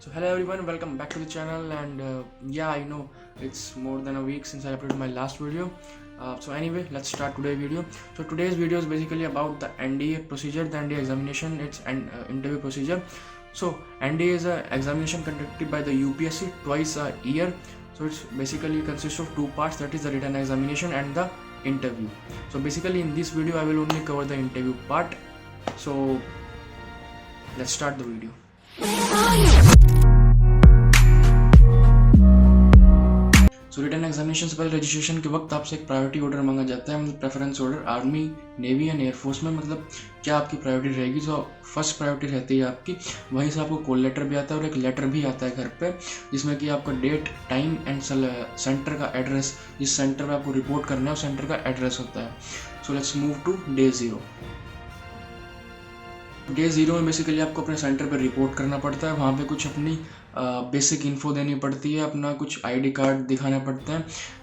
So hello everyone, welcome back to the channel. And yeah, I know it's more than a week since I uploaded my last video. So anyway, let's start today's video. So today's video is basically about the NDA procedure, the NDA examination. It's an interview procedure. So NDA is an examination conducted by the UPSC twice a year. So it's basically consists of two parts, that is the written examination and the interview. So basically in this video I will only cover the interview part. So let's start the video. So return examination से पहले registration के वक्त आपसे एक priority order मांगा जाता है, मतलब preference order army, navy and air force में, मतलब क्या आपकी प्रायोरिटी रहेगी। तो फर्स्ट प्रायोरिटी रहती है आपकी, वहीं से आपको कॉल लेटर भी आता है और एक लेटर भी आता है घर पे, जिसमें कि आपका डेट, टाइम एंड सेंटर का एड्रेस, जिस सेंटर पे आपको रिपोर्ट करना है उस सेंटर का एड्रेस होता है। So let's move to day 0। Day 0 में बेसिकली आपको अपने सेंटर पर रिपोर्ट करना पड़ता है। वहाँ पे कुछ अपनी बेसिक इन्फो देनी पड़ती है, अपना कुछ आईडी कार्ड दिखाना पड़ता है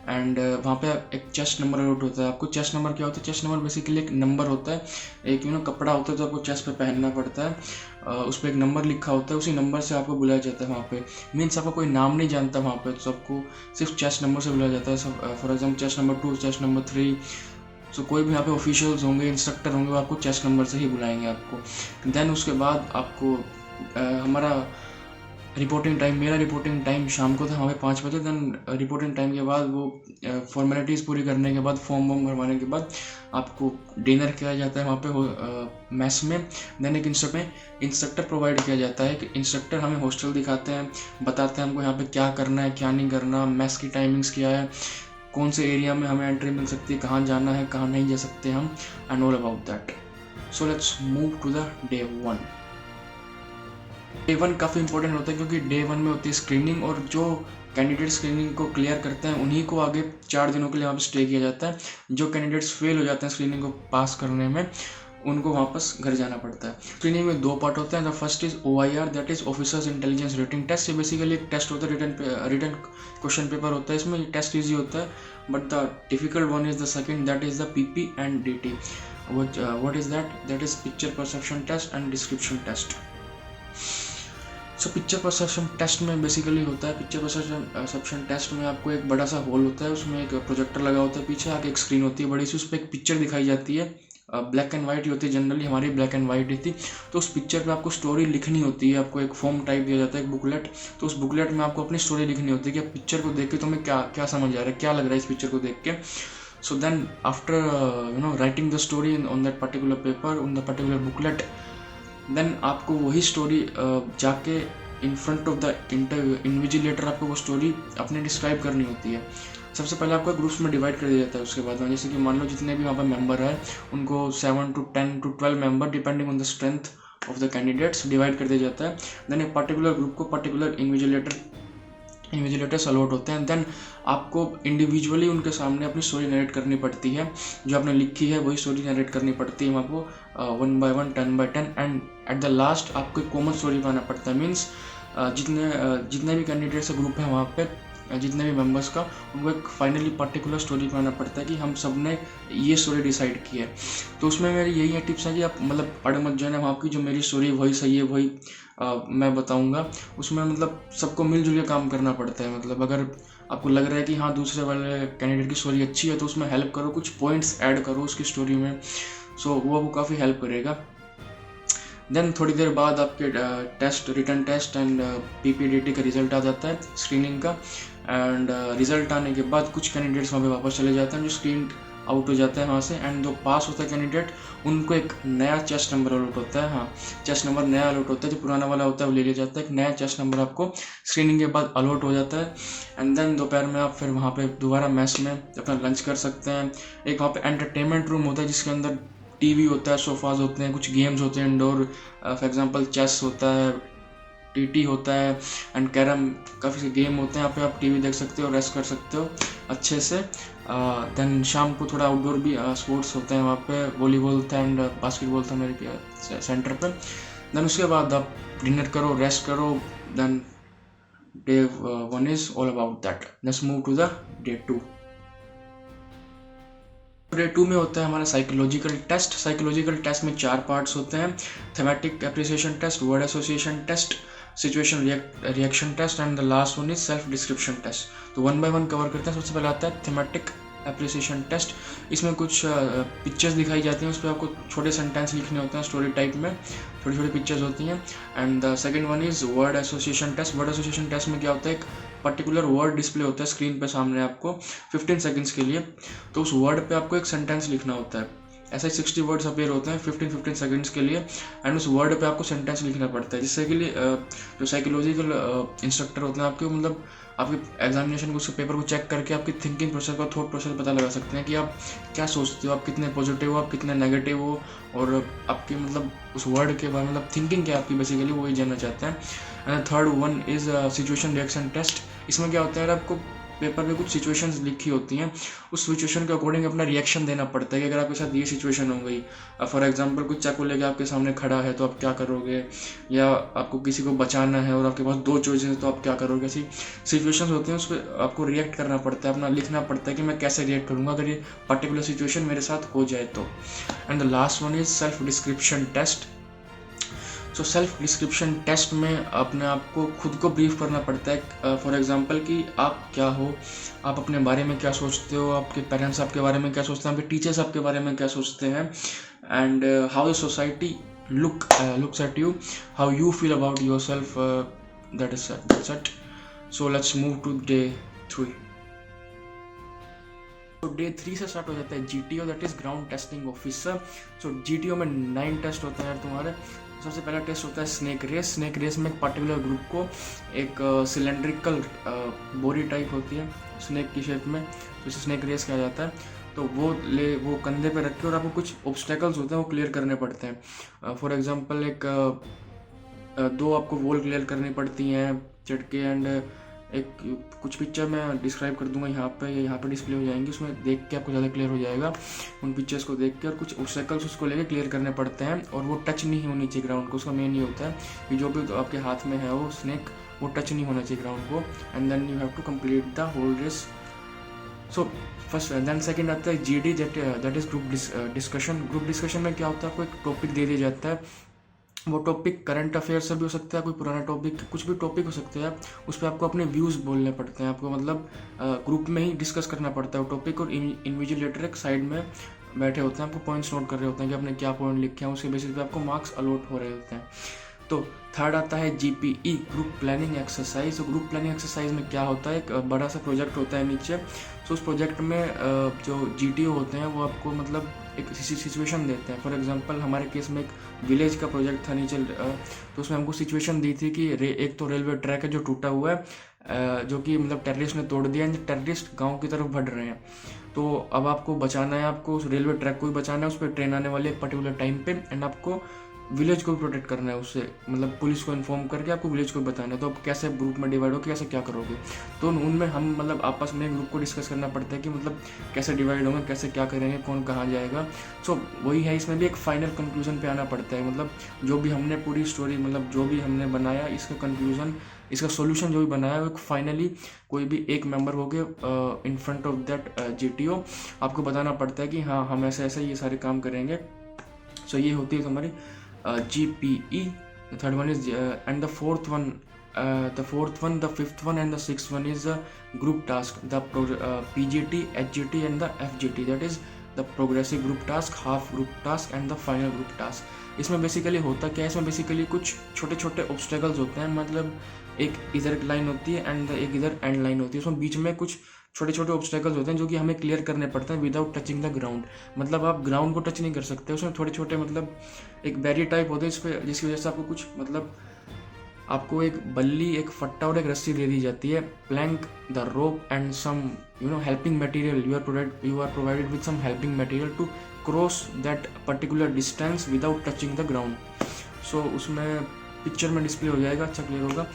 एंड वहाँ पे एक चेस्ट नंबर अलॉट होता है आपको। चेस्ट नंबर क्या होता है? चेस्ट नंबर बेसिकली एक नंबर होता है, एक कपड़ा होता है तो आपको चेस्ट पे पहनना पड़ता है, उस पर एक नंबर लिखा होता है, उसी नंबर से आपको बुलाया जाता है वहाँ पे। मीन्स आपका कोई नाम नहीं जानता वहाँ पे, तो आपको सिर्फ चेस्ट नंबर से बुलाया जाता है। For example chest number 2, chest number 3। सो कोई भी यहाँ पे ऑफिशियल्स होंगे, इंस्ट्रक्टर होंगे, वो आपको चेस्ट नंबर से ही बुलाएंगे आपको। देन उसके बाद आपको हमारा रिपोर्टिंग टाइम, मेरा रिपोर्टिंग टाइम शाम को था वहाँ पे 5 बजे। देन रिपोर्टिंग टाइम के बाद वो फॉर्मेलिटीज़ पूरी करने के बाद, फॉर्म वॉर्म भरवाने के बाद आपको डिनर किया जाता है वहाँ पे मैस में। देन एक इंस्ट्रक्टर प्रोवाइड किया जाता है कि इंस्ट्रक्टर हमें हॉस्टल दिखाते हैं, बताते हैं हमको यहाँ पे क्या करना है क्या नहीं करना, मैस की टाइमिंग्स क्या है, कौन से एरिया में हमें एंट्री मिल सकती है, कहाँ जाना है कहाँ नहीं जा सकते हम, and all about that. So let's move to the day 1। Day 1 काफ़ी इंपॉर्टेंट होता है क्योंकि डे 1 में होती है स्क्रीनिंग, और जो कैंडिडेट स्क्रीनिंग को क्लियर करते हैं उन्हीं को आगे 4 दिनों के लिए वहाँ पे स्टे किया जाता है। जो कैंडिडेट्स फेल हो जाते हैं स्क्रीनिंग को पास करने में, उनको वापस घर जाना पड़ता है। स्क्रीनिंग में 2 पार्ट होते हैं। The first is OIR, that is officers intelligence rating test. ये बेसिकली एक टेस्ट होता है, रिटन क्वेश्चन पेपर होता है। इसमें टेस्ट ईजी होता है, but the difficult one is the second, that is the PP and DT। What is that? That is picture perception test and description test. So picture perception test में basically होता है, picture perception test में आपको एक बड़ा सा hall होता है, उसमें एक प्रोजेक्टर लगा होता है, पीछे आके एक स्क्रीन होती है बड़ी सी, उस पर एक पिक्चर दिखाई जाती है। ब्लैक एंड वाइट ही होती है, जनरली हमारी ब्लैक एंड वाइट ही थी। तो उस पिक्चर पे आपको स्टोरी लिखनी होती है, आपको एक फॉर्म टाइप दिया जाता है, एक बुकलेट। तो उस बुकलेट में आपको अपनी स्टोरी लिखनी होती है कि पिक्चर को देख के तुम्हें क्या क्या समझ आ रहा है, क्या लग रहा है इस पिक्चर को देख के। So then after writing the story on that particular paper, on the particular booklet, then आपको वही स्टोरी जाके in front of the invigilator आपको वो स्टोरी अपने डिस्क्राइब करनी होती है। सबसे पहले आपको ग्रुप्स में डिवाइड कर दिया जाता है। उसके बाद जैसे कि मान लो जितने भी वहाँ पर मेंबर है उनको 7 to 10 to 12 member depending on the strength of the candidates divide कर दिया जाता है। देन एक पर्टिकुलर ग्रुप को पर्टिकुलर इन्विजिलेटर्स अलॉट होते हैं। देन आपको इंडिविजुअली उनके सामने अपनी स्टोरी नरेट करनी पड़ती है, जो आपने लिखी है वही स्टोरी नरेट करनी पड़ती है आपको 1 by 1, 10 by 10, and at the last आपको एक कॉमन स्टोरी बनाना पड़ता है। मीन्स जितने भी कैंडिडेट्स ग्रुप है वहाँ पे, जितने भी मेंबर्स का, उनको एक फाइनली पर्टिकुलर स्टोरी बनाना पड़ता है कि हम सब ने ये स्टोरी डिसाइड की है। तो उसमें मेरी यही है टिप्स है कि आप मतलब अड़ मत जाना वहाँ की, जो मेरी स्टोरी वही सही है, वही मैं बताऊँगा। उसमें मतलब सबको मिलजुल के काम करना पड़ता है। मतलब अगर आपको लग रहा है कि हाँ दूसरे वाले कैंडिडेट की स्टोरी अच्छी है तो उसमें हेल्प करो, कुछ पॉइंट्स ऐड करो उसकी स्टोरी में। सो वो काफ़ी हेल्प करेगा। देन थोड़ी देर बाद आपके test, written test and PPDT का रिजल्ट आ जाता है स्क्रीनिंग का। एंड रिजल्ट आने के बाद कुछ कैंडिडेट्स वहाँ पे वापस चले जाते हैं जो स्क्रीन आउट हो जाता है वहाँ से, एंड जो पास होता है कैंडिडेट उनको एक नया चेस्ट नंबर अलॉट होता है। हाँ, चेस्ट नंबर नया अलॉट होता है, जो पुराना वाला होता है वो ले लिया जाता है। एक नया चेस्ट नंबर आपको स्क्रीनिंग के बाद अलॉट हो जाता है। एंड देन दोपहर में आप फिर वहाँ पे दोबारा मैस में अपना लंच कर सकते हैं। एक वहाँ पे एंटरटेनमेंट रूम होता है जिसके अंदर TV होता है, सोफाज होते हैं, कुछ गेम्स होते हैं इंडोर, फॉर एग्जांपल चेस होता है, TT होता है एंड कैरम, काफ़ी से गेम होते हैं। यहाँ पे आप TV देख सकते हो, रेस्ट कर सकते हो अच्छे से। देन शाम को थोड़ा आउटडोर भी स्पोर्ट्स होते हैं वहाँ पे, वॉलीबॉल था एंड बास्केटबॉल था मेरे सेंटर पे। देन उसके बाद आप डिनर करो, रेस्ट करो। Then day 1 is all about that. Let's move to the day 2। Day 2 में होता है हमारा साइकोलॉजिकल टेस्ट। साइकोलॉजिकल टेस्ट में 4 पार्ट्स होते हैं: thematic appreciation test, word association test, situation reaction test and the last one is self description test. तो one by one cover करते हैं। सबसे पहले आता है थीमेटिक एप्रिसिएशन टेस्ट। इसमें कुछ पिक्चर्स दिखाई जाती हैं, उस पर आपको छोटे सेंटेंस लिखने होते हैं स्टोरी टाइप में, छोटी छोटी पिक्चर्स होती हैं। And the second one is word association test. Word association test में क्या होता है, एक पर्टिकुलर वर्ड डिस्प्ले होता है स्क्रीन पे सामने आपको 15 सेकंड्स के लिए, तो उस वर्ड पे आपको एक सेंटेंस लिखना होता है। ऐसे ही 60 वर्ड्स अपेयर होते हैं 15 सेकंड्स के लिए, एंड उस वर्ड पे आपको सेंटेंस लिखना पड़ता है, जिससे के लिए जो साइकोलॉजिकल इंस्ट्रक्टर होते हैं आपके, मतलब आपके एग्जामिनेशन को, उसके पेपर को चेक करके आपकी थिंकिंग प्रोसेस का, थॉट प्रोसेस पता लगा सकते हैं कि आप क्या सोचते हो, आप कितने पॉजिटिव हो, आप कितने नेगेटिव हो, और आपकी मतलब उस वर्ड के बारे में मतलब थिंकिंग क्या है आपकी, बेसिकली वही जानना चाहते हैं। And third one is situation reaction test. इसमें क्या होता है, आपको पेपर में कुछ सिचुएशंस लिखी होती हैं, उस सिचुएशन के अकॉर्डिंग अपना रिएक्शन देना पड़ता है कि अगर आपके साथ ये सिचुएशन हो गई, फॉर एग्जांपल कुछ चाकू लेके आपके सामने खड़ा है तो आप क्या करोगे, या आपको किसी को बचाना है और आपके पास 2 चॉइसेस है तो आप क्या करोगे। ऐसी सिचुएशंस होती हैं, उस पर आपको रिएक्ट करना पड़ता है, अपना लिखना पड़ता है कि मैं कैसे रिएक्ट करूँगा अगर ये पर्टिकुलर सिचुएशन मेरे साथ हो जाए तो। And the last one is self description test. So self description test में अपने आप को खुद को ब्रीफ करना पड़ता है, फॉर एग्जांपल कि आप क्या हो, आप अपने बारे में क्या सोचते हो, आपके पेरेंट्स आपके बारे में क्या सोचते हैं, आपके टीचर्स आपके बारे में क्या सोचते हैं, and how the society looks at you, how you feel about yourself, that's it. So let's move to day 3. तो डे 3 से स्टार्ट हो जाता है GTO, that is ground testing officer. So GTO में 9 टेस्ट होते हैं तुम्हारे। सबसे पहला टेस्ट होता है स्नेक रेस। स्नेक रेस में एक पर्टिकुलर ग्रुप को एक सिलेंड्रिकल बोरी टाइप होती है स्नेक की शेप में, तो इसे स्नेक रेस कहा जाता है। तो वो कंधे पे रख के और आपको कुछ ऑब्स्टेकल्स होते हैं वो क्लियर करने पड़ते हैं। फॉर एग्जांपल एक 2 आपको वॉल क्लियर करनी पड़ती हैं चढ़ के, एंड एक कुछ पिक्चर मैं डिस्क्राइब कर दूंगा यहाँ पे डिस्प्ले हो जाएंगी, उसमें देख के आपको ज़्यादा क्लियर हो जाएगा। उन पिक्चर्स को देख के और कुछ ऑब्स्टेकल्स उसको लेके क्लियर करने पड़ते हैं, और वो टच नहीं होनी चाहिए ग्राउंड को। उसका मेन ये होता है कि जो भी तो आपके हाथ में है वो स्नेक, वो टच नहीं होना चाहिए ग्राउंड को, and then you have to complete the whole race. So first then second आता है GD, that is group discussion. Group discussion में क्या होता है, आपको एक टॉपिक दे दिया जाता है, वो टॉपिक करंट अफेयर से भी हो सकता है, कोई पुराना टॉपिक, कुछ भी टॉपिक हो सकता है, उस पर आपको अपने व्यूज़ बोलने पड़ते हैं, आपको मतलब ग्रुप में ही डिस्कस करना पड़ता है वो टॉपिक, और इन्विजिलेटर एक साइड में बैठे होते हैं, आपको पॉइंट्स नोट कर रहे होते हैं कि आपने क्या पॉइंट लिखे हैं, उसके बेसिस पे आपको मार्क्स अलॉट हो रहे होते हैं। तो थर्ड आता है GPE, ग्रुप प्लानिंग एक्सरसाइज। तो ग्रुप प्लानिंग एक्सरसाइज में क्या होता है, एक बड़ा सा प्रोजेक्ट होता है नीचे। तो उस प्रोजेक्ट में जो GTO होते हैं वो आपको मतलब एक सिचुएशन देते हैं। फॉर एग्जांपल हमारे केस में एक विलेज का प्रोजेक्ट था नीचे, तो उसमें हमको सिचुएशन दी थी कि एक तो रेलवे ट्रैक है जो टूटा हुआ है, जो कि मतलब टेररिस्ट ने तोड़ दिया है, टेररिस्ट गाँव की तरफ बढ़ रहे हैं, तो अब आपको बचाना है, आपको उस रेलवे ट्रैक को भी बचाना है, उस पर ट्रेन आने वाली एक पर्टिकुलर टाइम पे, एंड आपको विलेज को भी प्रोटेक्ट करना है उससे, मतलब पुलिस को इन्फॉर्म करके आपको विलेज को बताना है। तो आप कैसे ग्रुप में डिवाइड हो, कैसे क्या करोगे, तो उनमें हम मतलब आपस में ग्रुप को डिस्कस करना पड़ता है कि मतलब कैसे डिवाइड होंगे, कैसे क्या करेंगे, कौन कहाँ जाएगा। सो वही है, इसमें भी एक फाइनल कंक्लूजन पे आना पड़ता है, मतलब जो भी हमने पूरी स्टोरी, मतलब जो भी हमने बनाया, इसका कंक्लूजन, इसका सोल्यूशन जो भी बनाया, वो फाइनली कोई भी एक मेंबर हो गए इन फ्रंट ऑफ दैट GTO आपको बताना पड़ता है कि हाँ हम ऐसे ऐसे ये सारे काम करेंगे। सो ये होती है हमारी GPE. The third one is and the fourth one, the fifth one and the sixth one is group task. The PGT, HGT and the FGT, that is the progressive group task, half group task and the final group task. इसमें basically होता क्या है, इसमें basically कुछ छोटे छोटे obstacles होते हैं, मतलब एक इधर एक लाइन होती है एंड एक इधर एंड लाइन होती है, उसमें बीच में कुछ छोटे छोटे ऑब्स्टेकल्स होते हैं जो कि हमें क्लियर करने पड़ते हैं विदाउट टचिंग द ग्राउंड। मतलब आप ग्राउंड को टच नहीं कर सकते, उसमें छोटे छोटे मतलब एक बैरियर टाइप होते हैं इस पर, जिसकी वजह से आपको कुछ मतलब आपको एक बल्ली, एक फट्टा और एक रस्सी दे दी जाती है, plank, the rope and some helping material, you are provided with some helping material to cross that particular distance without touching the ground. So उसमें पिक्चर में डिस्प्ले हो जाएगा, अच्छा क्लियर होगा।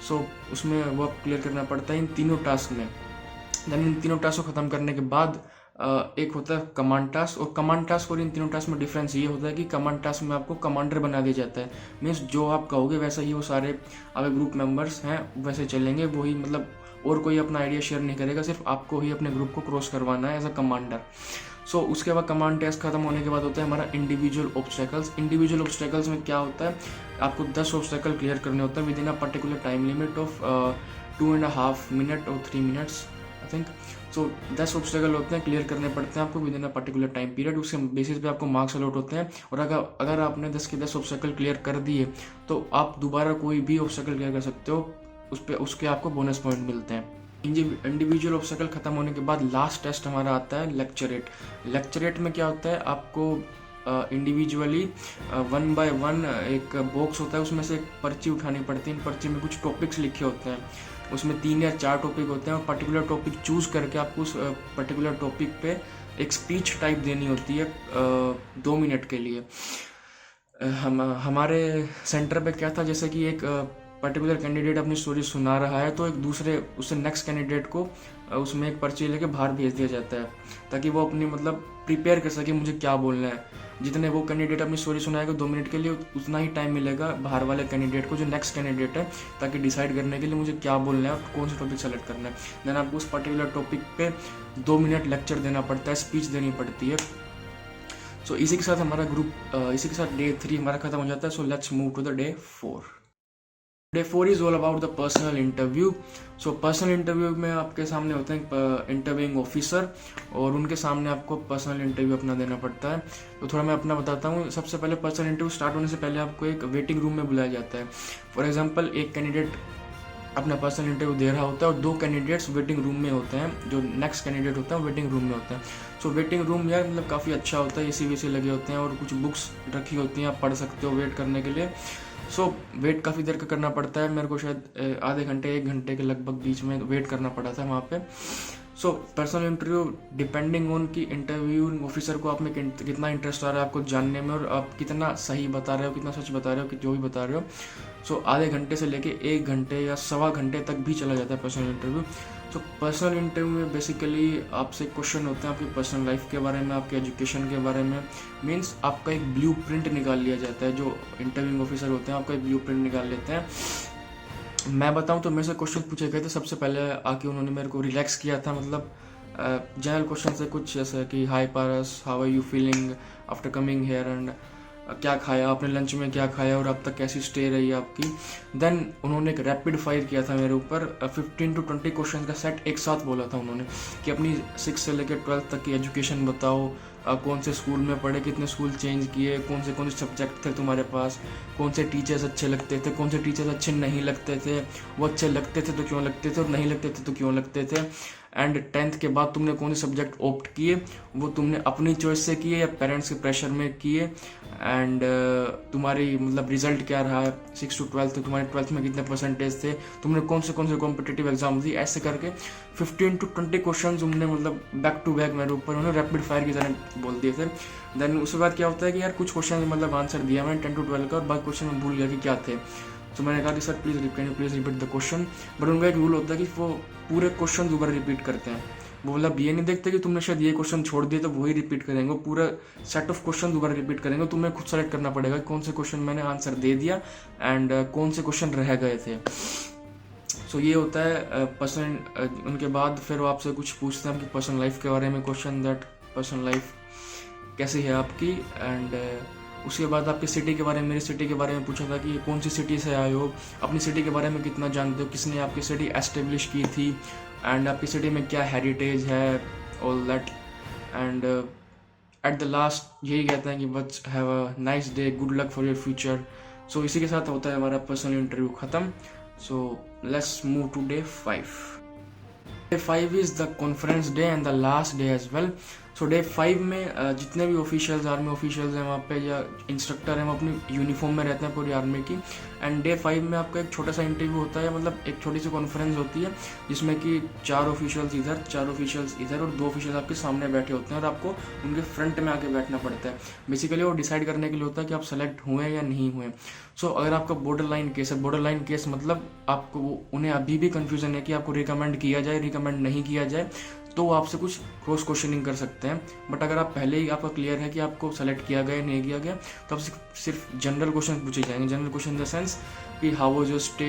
सो उसमें वो क्लियर करना पड़ता है इन तीनों टास्क में। देन इन तीनों टास्क को ख़त्म करने के बाद एक होता है कमांड टास्क, और कमांड टास्क और इन तीनों टास्क में डिफरेंस ये होता है कि कमांड टास्क में आपको कमांडर बना दिया जाता है, मीन्स जो आप कहोगे वैसा ही वो सारे आपके ग्रुप मेंबर्स हैं वैसे चलेंगे, वही मतलब और कोई अपना आइडिया शेयर नहीं करेगा, सिर्फ आपको ही अपने ग्रुप को क्रॉस करवाना है एज अ कमांडर। सो उसके बाद कमांड टेस्ट खत्म होने के बाद होता है हमारा इंडिविजुअल ऑब्स्टेकल्स। इंडिविजुअल ऑब्स्टेकल्स में क्या होता है, आपको 10 ऑब्स्टेकल क्लियर करने होते हैं with in a particular time limit of 2.5 minute और 3 minutes I think. So 10 obstacle होते हैं, क्लियर करने पड़ते हैं आपको with in a particular time period. उसके बेसिस पे आपको मार्क्स अलॉट होते हैं, और अगर आपने 10 के 10 ऑब्स्टेकल क्लियर कर दिए तो आप दोबारा कोई भी ऑब्स्टेकल क्लियर कर सकते हो, उसके आपको बोनस पॉइंट मिलते हैं। इंडिविजुअल ऑब्स्टेकल खत्म होने के बाद लास्ट टेस्ट हमारा आता है लेक्चरेट। लेक्चरेट में क्या होता है, आपको इंडिविजुअली 1 by 1 एक बॉक्स होता है, उसमें से एक पर्ची उठानी पड़ती है। इन पर्ची में कुछ टॉपिक्स लिखे होते हैं, उसमें 3 या 4 टॉपिक होते हैं, और पर्टिकुलर टॉपिक चूज करके आपको उस पर्टिकुलर टॉपिक पे एक स्पीच टाइप देनी होती है 2 मिनट के लिए। हमारे सेंटर पे क्या था, जैसे कि एक पर्टिकुलर कैंडिडेट अपनी स्टोरी सुना रहा है, तो एक दूसरे उससे नेक्स्ट कैंडिडेट को उसमें एक पर्ची लेके बाहर भेज दिया जाता है, ताकि वो अपनी मतलब प्रिपेयर कर सके मुझे क्या बोलना है। जितने वो कैंडिडेट अपनी स्टोरी सुनाएगा 2 मिनट के लिए, उतना ही टाइम मिलेगा बाहर वाले कैंडिडेट को जो नेक्स्ट कैंडिडेट है, ताकि डिसाइड करने के लिए मुझे क्या बोलना है और कौन सा टॉपिक सेलेक्ट करना है। देन आपको उस पर्टिकुलर टॉपिक पे 2 मिनट लेक्चर देना पड़ता है, स्पीच देनी पड़ती है। सो इसी के साथ हमारा इसी के साथ डे 3 हमारा खत्म हो जाता है। So let's move to the day 4। Day 4 is all about the personal interview. So personal interview में आपके सामने होते हैं इंटरव्यूइंग ऑफिसर, और उनके सामने आपको पर्सनल इंटरव्यू अपना देना पड़ता है। तो थोड़ा मैं अपना बताता हूँ। सबसे पहले पर्सनल इंटरव्यू स्टार्ट होने से पहले आपको एक वेटिंग रूम में बुलाया जाता है। फॉर एग्जाम्पल, एक कैंडिडेट अपना पर्सनल इंटरव्यू दे रहा होता है और 2 कैंडिडेट्स वेटिंग रूम में होते हैं, जो नेक्स्ट कैंडिडेट होता है वेटिंग रूम में होता है। सो वेटिंग रूम यार मतलब काफ़ी अच्छा होता है, एसी वेसी लगे होते हैं और कुछ बुक्स रखी होती हैं, आप पढ़ सकते हो वेट करने के लिए। सो वेट काफ़ी देर का करना पड़ता है, मेरे को शायद आधे घंटे 1 घंटे के लगभग बीच में वेट करना पड़ा था वहाँ पे। सो पर्सनल इंटरव्यू डिपेंडिंग ऑन कि इंटरव्यू ऑफिसर को आप में कितना इंटरेस्ट आ रहा है आपको जानने में, और आप कितना सही बता रहे हो, कितना सच बता रहे हो, कि जो भी बता रहे हो। सो आधे घंटे से लेके 1 घंटे या सवा घंटे तक भी चला जाता है पर्सनल इंटरव्यू। तो पर्सनल इंटरव्यू में बेसिकली आपसे क्वेश्चन होते हैं आपकी पर्सनल लाइफ के बारे में, आपके एजुकेशन के बारे में। मीन्स आपका एक ब्लूप्रिंट निकाल लिया जाता है, जो इंटरव्यूइंग ऑफिसर होते हैं आपका एक ब्लूप्रिंट निकाल लेते हैं। मैं बताऊं तो मेरे से क्वेश्चन पूछे गए थे। सबसे पहले आके उन्होंने मेरे को रिलैक्स किया था, मतलब जनरल क्वेश्चन से कुछ जैसे कि hi Paras, how are you feeling after coming here, and क्या खाया आपने लंच में, क्या खाया, और अब तक कैसी स्टे रही आपकी। देन उन्होंने एक रैपिड फायर किया था मेरे ऊपर, 15 to 20 क्वेश्चन का सेट एक साथ बोला था उन्होंने कि अपनी 6 से लेकर 12 तक की एजुकेशन बताओ, कौन से स्कूल में पढ़े, कितने स्कूल चेंज किए, कौन से सब्जेक्ट थे तुम्हारे पास, कौन से टीचर्स अच्छे लगते थे, कौन से टीचर्स अच्छे नहीं लगते थे, वो अच्छे लगते थे तो क्यों लगते थे, और नहीं लगते थे तो क्यों लगते थे। एंड 10th के बाद तुमने कौन से सब्जेक्ट ऑप्ट किए, वो तुमने अपनी चॉइस से किए या पेरेंट्स के प्रेशर में किए। एंड तुम्हारी मतलब रिजल्ट क्या रहा है 6 to 12 तक, तुम्हारे 12th में कितने परसेंटेज थे, तुमने कौन से कॉम्पिटिटिव एग्जाम दी। ऐसे करके 15 to 20 क्वेश्चन तुमने मतलब बैक टू बैक मेरे ऊपर उन्होंने रैपिड फायर की तरह बोल दिए थे। देन उसके बाद क्या होता है कि यार कुछ क्वेश्चन मतलब आंसर दिया मैंने 10 to 12 का, और बाकी क्वेश्चन मैं भूल गया कि क्या थे। तो मैंने कहा कि sir please repeat the question. But उनका एक रूल होता है कि वो पूरे क्वेश्चन दोबारा रिपीट करते हैं। वो मतलब ये नहीं देखते कि तुमने शायद ये क्वेश्चन छोड़ दिए तो वही रिपीट करेंगे, वो पूरा सेट ऑफ क्वेश्चन दोबारा रिपीट करेंगे। तुम्हें खुद सेलेक्ट करना पड़ेगा कौन से क्वेश्चन मैंने आंसर दे दिया एंड कौन से क्वेश्चन रह गए थे। सो ये होता है पर्सनल। उनके बाद फिर वो आपसे कुछ पूछते हैं आपकी पर्सनल लाइफ के बारे में, क्वेश्चन दैट पर्सनल लाइफ कैसी है आपकी। एंड उसके बाद आपकी सिटी के बारे में, मेरी सिटी के बारे में पूछा था कि कौन सी सिटी से आए हो, अपनी सिटी के बारे में कितना जानते हो, किसने आपकी सिटी एस्टेब्लिश की थी, एंड आपकी सिटी में क्या हेरिटेज है, all that. And at the last यही कहते हैं कि बस have a nice day, good luck for your future. So इसी के साथ होता है हमारा पर्सनल इंटरव्यू ख़त्म। So let's move to day 5। Day 5 is the conference day and the last day as well. So day 5 में जितने भी ऑफिशियल्स, आर्मी ऑफिशियल्स हैं वहाँ पे या इंस्ट्रक्टर हैं, वो अपनी यूनिफॉर्म में रहते हैं पूरी आर्मी की। एंड डे 5 में आपका एक छोटा सा इंटरव्यू होता है, मतलब एक छोटी सी कॉन्फ्रेंस होती है जिसमें कि 4 ऑफिशियल्स इधर, 4 ऑफिशियल्स इधर और 2 ऑफिशियल्स आपके सामने बैठे होते हैं, और आपको उनके फ्रंट में आके बैठना पड़ता है। बेसिकली वो डिसाइड करने के लिए होता है कि आप सेलेक्ट हुए या नहीं हुए। सो अगर आपका बॉर्डर लाइन केस है, बॉर्डर लाइन केस मतलब आपको उन्हें अभी भी कन्फ्यूजन है कि आपको रिकमेंड किया जाए, रिकमेंड नहीं किया जाए, तो वो आपसे कुछ क्रॉस क्वेश्चनिंग कर सकते हैं। बट अगर आप पहले ही आपका क्लियर है कि आपको सेलेक्ट किया गया नहीं किया गया, तो आपसे सिर्फ जनरल क्वेश्चन पूछे जाएंगे। General question in the sense कि हाउ वाज योर स्टे,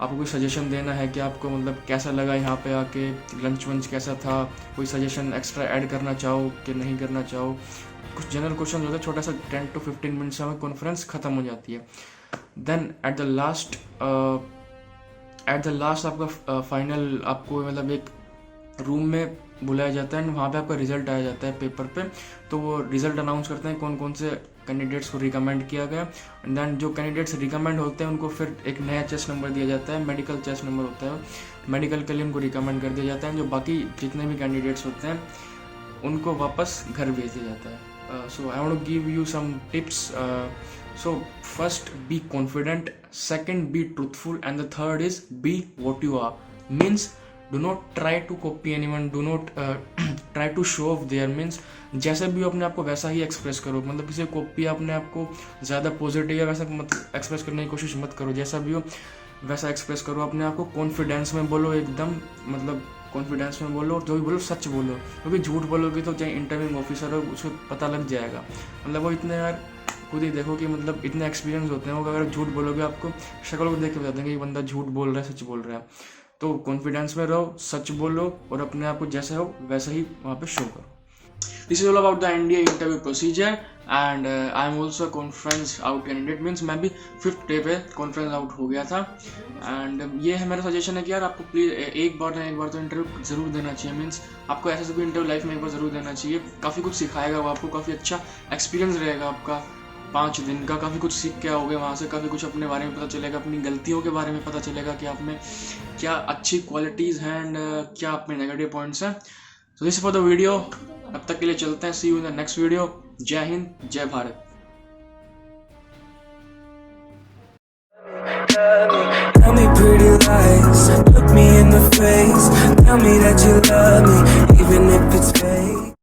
आपको कोई सजेशन देना है कि आपको मतलब कैसा लगा यहाँ पे आके, लंच वंच कैसा था, कोई सजेशन एक्स्ट्रा ऐड करना चाहो कि नहीं करना चाहो, कुछ जनरल क्वेश्चन होते हैं। छोटा सा 10 to 15 मिनट्स में कॉन्फ्रेंस ख़त्म हो जाती है। देन एट द लास्ट आपका फाइनल, आपको मतलब एक रूम में बुलाया जाता है, वहाँ पे आपका रिजल्ट आया जाता है पेपर पे। तो वो रिजल्ट अनाउंस करते हैं कौन कौन से कैंडिडेट्स को रिकमेंड किया गया। एंड देन जो कैंडिडेट्स रिकमेंड होते हैं उनको फिर एक नया चेस्ट नंबर दिया जाता है, मेडिकल चेस्ट नंबर होता है, मेडिकल के लिए उनको रिकमेंड कर दिया जाता है। जो बाकी जितने भी कैंडिडेट्स होते हैं उनको वापस घर भेज दिया जाता है। So I want to give you some tips. So first, be confident. Second, be truthful. And the third is be what you are. Means do not try to copy anyone. Do not try to show off there. Means जैसे भी हो अपने आप को वैसा ही express करो। मतलब किसी कॉपी अपने आप को ज़्यादा पॉजिटिव या वैसा मत एक्सप्रेस करने की कोशिश मत करो। जैसा भी हो वैसा एक्सप्रेस करो। अपने आप को कॉन्फिडेंस में बोलो, एकदम मतलब कॉन्फिडेंस में बोलो, जो भी बोलो सच बोलो। क्योंकि झूठ बोलोगे तो चाहे इंटरव्यूइंग ऑफिसर हो उसको पता लग जाएगा। मतलब वो इतने यार खुद ही देखो कि मतलब इतने एक्सपीरियंस होते हैं वो, अगर झूठ बोलोगे आपको शक्ल को देख के बता देंगे ये बंदा झूठ बोल रहा है सच बोल रहा है। तो कॉन्फिडेंस में रहो, सच बोलो और अपने आप को जैसे हो वैसे ही वहाँ पे शो करो। This is all about the NDA interview procedure and I am also conference out candidate. Means मैं भी 5th डे पे कॉन्फ्रेंस आउट हो गया था। एंड ये है मेरा सजेशन है कि यार आपको प्लीज़ एक बार तो इंटरव्यू ज़रूर देना चाहिए। मीन्स आपको ऐसा कोई इंटरव्यू लाइफ में एक बार ज़रूर देना चाहिए। काफ़ी कुछ सिखाएगा वो आपको, काफ़ी अच्छा एक्सपीरियंस रहेगा आपका 5 दिन का। काफ़ी कुछ सीख के आओगे वहाँ से, काफ़ी कुछ अपने बारे में पता चलेगा, अपनी गलतियों के बारे में पता चलेगा कि आप में क्या अच्छी क्वालिटीज़ हैं एंड क्या आप में नेगेटिव पॉइंट्स हैं। So this for the video. अब तक के लिए चलते हैं। See you in the next video. जय हिंद, जय Bharat. Tell me pretty lies, look me in the face, tell me that you love me, even if it's fake.